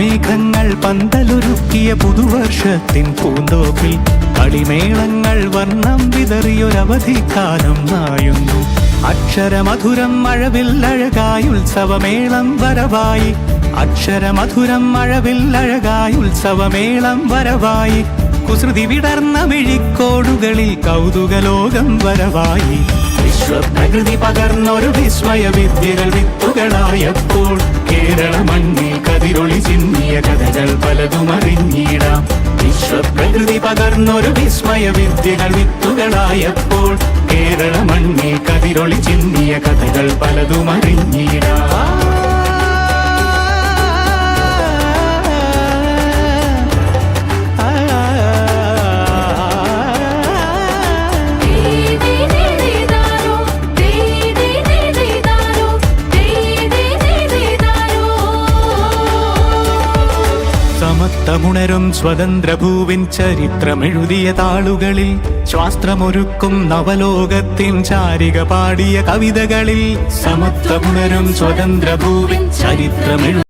മേഘങ്ങൾ പന്തലൊരുക്കിയ പുതുവർഷത്തിൻ പൂന്തോപ്പിൽ കളിമേളങ്ങൾ വർണ്ണം വിതറിയൊരവധിക്കാലം നായുന്നു. അക്ഷരമധുരം മഴവില്ലഴകായി ഉത്സവമേളം വരവായി. അക്ഷരമധുരം മഴവില്ലഴകായി ഉത്സവമേളം വരവായി. കുസൃതി വിടർന്ന മിഴിക്കോടുകളിൽ കൗതുകലോകം വരവായി. വിശ്വപ്രകൃതി പകർന്നൊരു വിസ്മയ വിദ്യകൾ വിത്തുകളായപ്പോൾ കേരള മണ്ണിൽ കതിരൊളി ചിന്നിയ കഥകൾ പലതും അറിഞ്ഞിടാം. വിശ്വപ്രകൃതി പകർന്നൊരു വിസ്മയ വിദ്യകൾ വിത്തുകളായപ്പോൾ കേരള മണ്ണിൽ കതിരൊളി ചിന്നിയ കഥകൾ പലതും അറിഞ്ഞിടാം. സമത്വമുണരും സ്വതന്ത്രഭൂവിൻ ചരിത്രമെഴുതിയ താളുകളിൽ ശാസ്ത്രമൊരുക്കും നവലോകത്തിൻ ചാരിക പാടിയ കവിതകളിൽ സമത്വമുണരും സ്വതന്ത്രഭൂവിൻ ചരിത്രമെഴു